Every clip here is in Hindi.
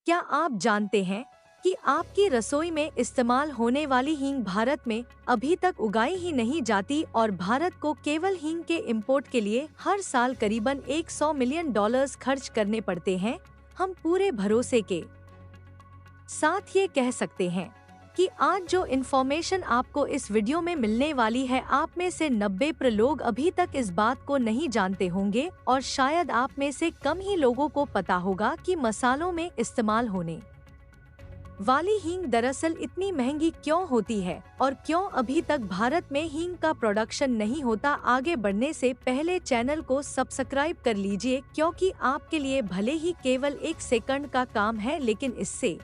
क्या आप जानते हैं कि आपकी रसोई में इस्तेमाल होने वाली हींग भारत में अभी तक उगाई ही नहीं जाती और भारत को केवल हींग के इंपोर्ट के लिए हर साल करीबन $100 मिलियन खर्च करने पड़ते हैं। हम पूरे भरोसे के साथ ये कह सकते हैं कि आज जो इन्फॉर्मेशन आपको इस वीडियो में मिलने वाली है, आप में से 90% लोग अभी तक इस बात को नहीं जानते होंगे और शायद आप में से कम ही लोगों को पता होगा कि मसालों में इस्तेमाल होने वाली हींग दरअसल इतनी महंगी क्यों होती है और क्यों अभी तक भारत में हींग का प्रोडक्शन नहीं होता। आगे बढ़ने से पहले चैनल को सब्सक्राइब कर लीजिए, क्योंकि आपके लिए भले ही केवल 1 सेकंड का काम है, लेकिन इससे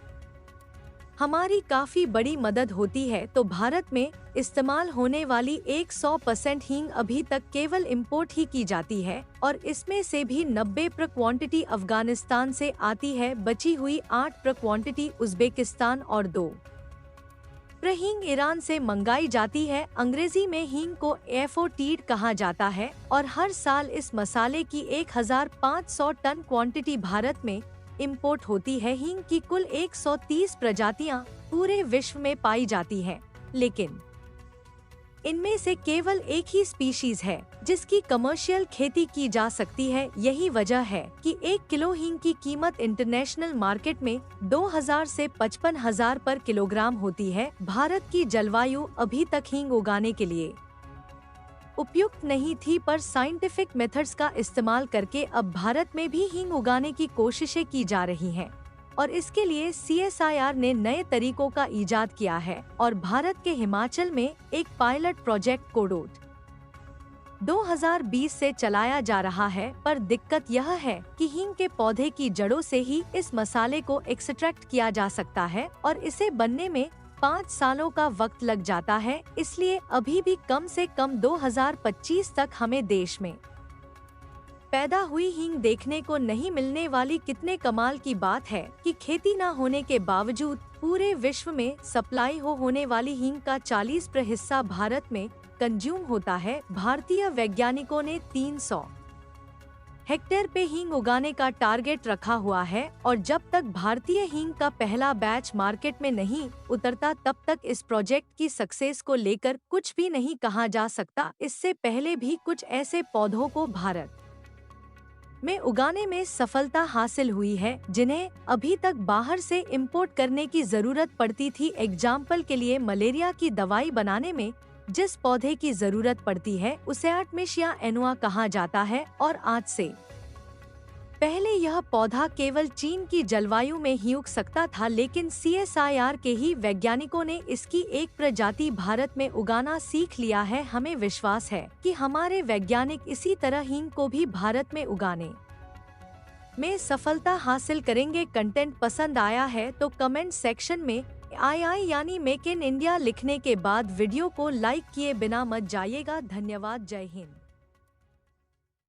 हमारी काफी बड़ी मदद होती है। तो भारत में इस्तेमाल होने वाली 100% हींग अभी तक केवल इंपोर्ट ही की जाती है और इसमें से भी 90% क्वांटिटी अफगानिस्तान से आती है। बची हुई 8% क्वांटिटी उज्बेकिस्तान और 2% हींग ईरान से मंगाई जाती है। अंग्रेजी में हींग को एफोटीड कहा जाता है और हर साल इस मसाले की 1500 टन क्वांटिटी भारत में इंपोर्ट होती है। हींग की कुल 130 प्रजातियां पूरे विश्व में पाई जाती हैं, लेकिन इनमें से केवल एक ही स्पीशीज है जिसकी कमर्शियल खेती की जा सकती है। यही वजह है कि 1 किलो हींग की कीमत इंटरनेशनल मार्केट में 2000 से 55,000 पर किलोग्राम होती है। भारत की जलवायु अभी तक हींग उगाने के लिए उपयुक्त नहीं थी, पर साइंटिफिक मेथड्स का इस्तेमाल करके अब भारत में भी हींग उगाने की कोशिशें की जा रही हैं और इसके लिए CSIR ने नए तरीकों का इजाद किया है और भारत के हिमाचल में एक पायलट प्रोजेक्ट कोडोट 2020 से चलाया जा रहा है। पर दिक्कत यह है कि हींग के पौधे की जड़ों से ही इस मसाले को एक्सट्रैक्ट किया जा सकता है और इसे बनने में 5 सालों का वक्त लग जाता है। इसलिए अभी भी कम से कम 2025 तक हमें देश में पैदा हुई हींग देखने को नहीं मिलने वाली। कितने कमाल की बात है कि खेती न होने के बावजूद पूरे विश्व में सप्लाई होने वाली हींग का 40% हिस्सा भारत में कंज्यूम होता है। भारतीय वैज्ञानिकों ने 300 हेक्टेयर पे हींग उगाने का टारगेट रखा हुआ है और जब तक भारतीय हींग का पहला बैच मार्केट में नहीं उतरता, तब तक इस प्रोजेक्ट की सक्सेस को लेकर कुछ भी नहीं कहा जा सकता। इससे पहले भी कुछ ऐसे पौधों को भारत में उगाने में सफलता हासिल हुई है जिन्हें अभी तक बाहर से इंपोर्ट करने की जरूरत पड़ती थी। एग्जाम्पल के लिए, मलेरिया की दवाई बनाने में जिस पौधे की जरूरत पड़ती है उसे आर्टेमिसिया एनुआ कहा जाता है और आज से पहले यह पौधा केवल चीन की जलवायु में ही उग सकता था, लेकिन CSIR के ही वैज्ञानिकों ने इसकी एक प्रजाति भारत में उगाना सीख लिया है। हमें विश्वास है कि हमारे वैज्ञानिक इसी तरह हींग को भी भारत में उगाने में सफलता हासिल करेंगे। कंटेंट पसंद आया है तो कमेंट सेक्शन में II यानी मेक इन इंडिया लिखने के बाद वीडियो को लाइक किए बिना मत जाइएगा। धन्यवाद। जय हिंद।